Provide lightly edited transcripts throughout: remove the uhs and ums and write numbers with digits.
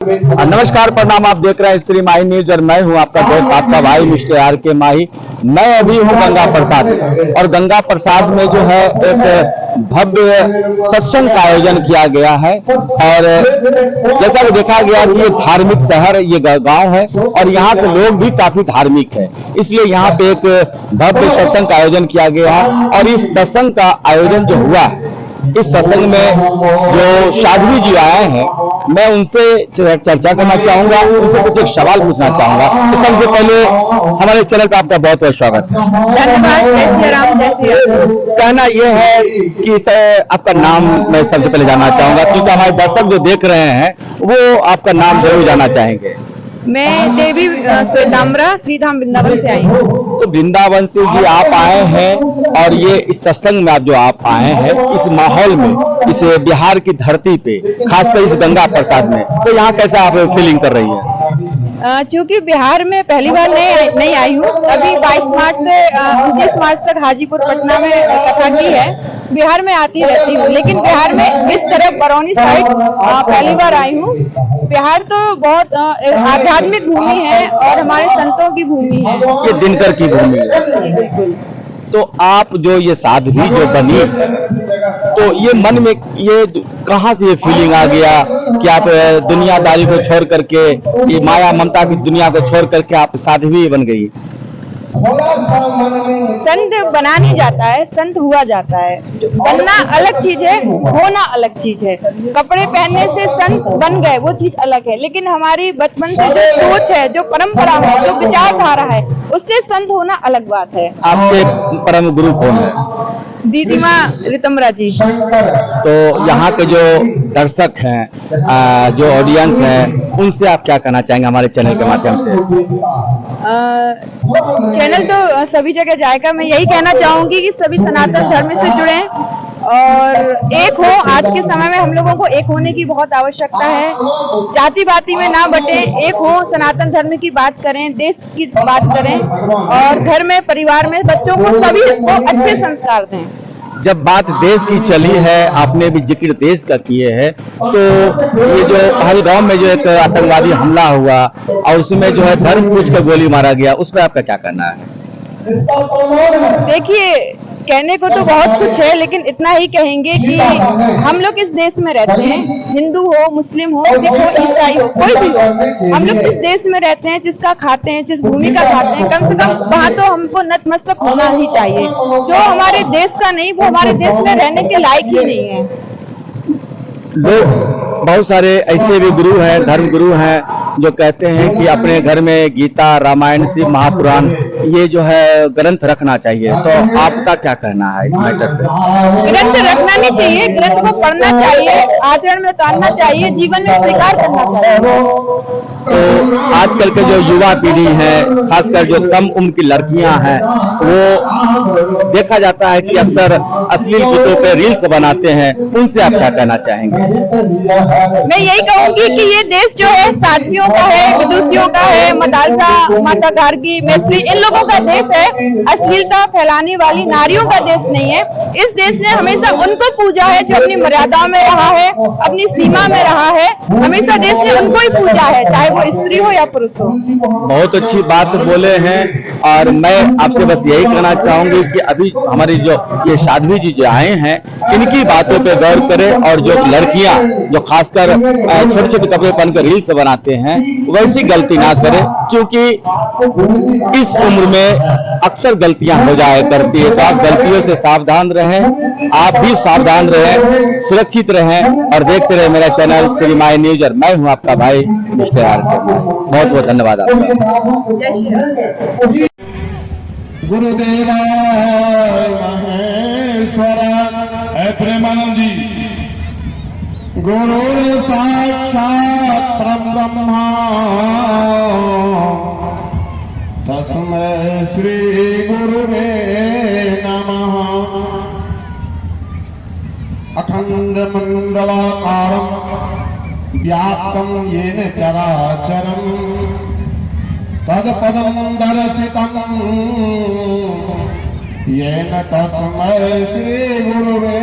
नमस्कार, प्रणाम। आप देख रहे हैं श्री माही न्यूज और मैं हूं आपका दोस्त, आपका भाई मिस्टर आर के माही। मैं अभी हूं गंगा प्रसाद और गंगा प्रसाद में जो है एक भव्य सत्संग का आयोजन किया गया है। और जैसा कि देखा गया कि ये धार्मिक शहर, ये गांव है और यहाँ के लोग भी काफी धार्मिक है, इसलिए यहाँ पे एक भव्य सत्संग का आयोजन किया गया है। और इस सत्संग का आयोजन जो हुआ है, इस सत्संग में जो साध्वी जी आए हैं, मैं उनसे चर्चा करना चाहूंगा, उनसे कुछ एक सवाल पूछना चाहूंगा। तो सबसे पहले हमारे चैनल पर आपका बहुत बहुत स्वागत है। धन्यवाद। जय श्री राम। जय श्री राम। कहना यह है कि आपका नाम मैं सबसे पहले जानना चाहूंगा, क्योंकि हमारे दर्शक जो देख रहे हैं वो आपका नाम जरूर जानना चाहेंगे। मैं देवी श्वेताम्बरा श्रीधाम वृंदावन से आई हूँ। तो वृंदावन से जी आप आए हैं और ये इस सत्संग में जो आप आए हैं, इस माहौल में, इस बिहार की धरती पे, खासकर इस गंगा प्रसाद में, तो यहाँ कैसा आप फीलिंग कर रही है? चूंकि बिहार में पहली बार नहीं आई हूँ, अभी 22 मार्च से 29 मार्च तक हाजीपुर पटना में कथा की है। बिहार में आती रहती हूँ, लेकिन बिहार में इस तरफ बरौनी साइड पहली बार आई हूँ। बिहार तो बहुत आध्यात्मिक भूमि है और हमारे संतों की भूमि है, ये दिनकर की भूमि है। तो आप जो ये साध्वी जो बनी, तो ये मन में ये कहाँ से ये फीलिंग आ गया कि आप दुनियादारी को छोड़ करके, ये माया ममता की दुनिया को छोड़ करके आप साध्वी बन गई? संत बना नहीं जाता है, संत हुआ जाता है। बनना अलग चीज है, होना अलग चीज है। कपड़े पहनने से संत बन गए वो चीज अलग है, लेकिन हमारी बचपन से जो सोच है, जो परंपरा है, जो विचारधारा है, उससे संत होना अलग बात है। आपके परम गुरु कौन है? दीदी माँ रितम्बरा जी। तो यहाँ के जो दर्शक हैं, जो ऑडियंस हैं, उनसे आप क्या कहना चाहेंगे हमारे चैनल के माध्यम से? चैनल तो सभी जगह जाएगा। मैं यही कहना चाहूंगी कि सभी सनातन धर्म से जुड़ें और एक हो। आज के समय में हम लोगों को एक होने की बहुत आवश्यकता है। जाति बाती में ना बटे, एक हो, सनातन धर्म की बात करें, देश की बात करें और घर में, परिवार में बच्चों को, सभी को अच्छे संस्कार दें। जब बात देश की चली है, आपने भी जिक्र देश का किए हैं, तो ये जो पहलगाम में जो एक आतंकवादी हमला हुआ और उसमें जो है धर्म पूछ कर गोली मारा गया, उस पर आपका क्या कहना है? देखिए, कहने को तो बहुत कुछ है, लेकिन इतना ही कहेंगे कि हम लोग इस देश में रहते हैं, हिंदू हो, मुस्लिम हो, सिख हो, ईसाई हो, कोई भी हो, हम लोग इस देश में रहते हैं। जिसका खाते हैं, जिस भूमि का खाते हैं, कम से कम वहाँ तो हमको नतमस्तक होना ही चाहिए। जो हमारे देश का नहीं, वो हमारे देश में रहने के लायक ही नहीं है। लोग बहुत सारे ऐसे भी गुरु हैं, धर्म गुरु हैं, जो कहते हैं कि अपने घर में गीता, रामायण, शिव महापुराण, ये जो है ग्रंथ रखना चाहिए। तो आपका क्या कहना है इस मैटर पे? ग्रंथ रखना नहीं चाहिए, ग्रंथ को पढ़ना चाहिए, आचरण में उतारना चाहिए, जीवन में स्वीकार करना चाहिए। तो आजकल के जो युवा पीढ़ी है, खासकर जो कम उम्र की लड़कियां हैं, वो देखा जाता है कि अक्सर अश्लील गीतों पे रील्स बनाते हैं, उनसे आप क्या कहना चाहेंगे? मैं यही कहूंगी कि ये देश जो है साध्वियों का है, विदुषियों का है, मदालसा, माता गार्गी, मैत्री, इन लोगों का देश है। अश्लीलता फैलाने वाली नारियों का देश नहीं है। इस देश ने हमेशा उनको पूजा है जो अपनी मर्यादा में रहा है, अपनी सीमा में रहा है। हमेशा देश ने उनको ही पूजा है, चाहे वो स्त्री हो या पुरुष हो। बहुत अच्छी बात बोले हैं और मैं आपसे बस यही कहना चाहूंगी कि अभी हमारी जो ये साध्वी जी जो आए हैं, इनकी बातों पे गौर करें और जो लड़कियां जो खासकर छोटे छोटे कपड़े पहनकर रील्स बनाते हैं, वैसी गलती ना करें, क्योंकि इस उम्र में अक्सर गलतियां हो जाया करती है। तो आप गलतियों से सावधान रहें, आप भी सावधान रहें, सुरक्षित रहें और देखते रहे मेरा चैनल श्री माही न्यूज और मैं हूं आपका भाई मिस्टर आर के। बहुत बहुत धन्यवाद आपका। गुरुदेव महेश्वर प्रेमानंद जी। गुरु साक्षात परब्रह्मा तस्मै श्री गुरुवे नमः। अखंड मंडलाकारं व्याप्तं येन चराचरं तत्पदं दर्शितं येन तस्मै श्री गुरुवे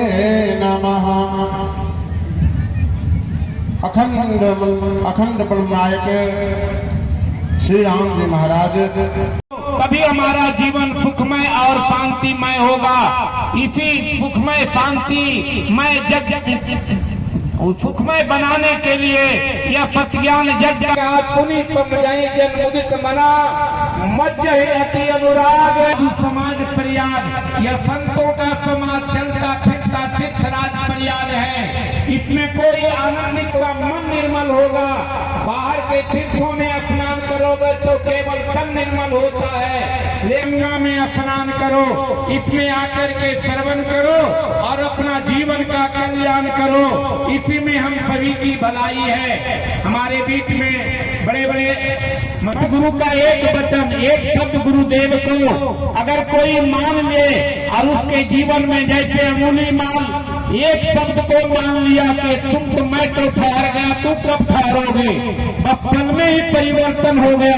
नमः। अखंड प्रणायक श्री राम जी महाराज। तभी हमारा जीवन सुखमय और शांतिमय होगा। इसी सुखमय शांतिमय जग सुखमय बनाने के लिए यह सत्यान जग का सुनी समझाई जन्मुदित मना मज्ज अति अनुराग समाज प्रयाग। यह संतों का समाज चलता फिरता तीर्थराज प्रयाग है। इसमें कोई आनंदित का मन निर्मल होगा। बाहर के तीर्थों में स्नान करोगे तो केवल तन निर्मल होता है। गंगा में स्नान करो, इसमें आकर के श्रवण करो और अपना जीवन का कल्याण करो। इसी में हम सभी की भलाई है। हमारे बीच में बड़े बड़े गुरु का एक वचन, एक शब्द गुरुदेव को अगर कोई मान ले और उसके जीवन में जैसे अमूली माल एक शब्द को मान लिया कि तुम तो मैं तो ठहर गया, तू कब ठहरोगे, बस पल में ही परिवर्तन हो गया।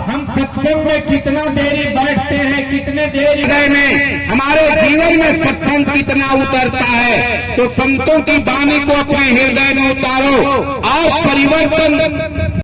हम सत्संग में कितना देरी बैठते हैं, कितने देरी में हमारे जीवन में सत्संग कितना उतरता है। तो संतों की वाणी को अपने हृदय में उतारो और परिवर्तन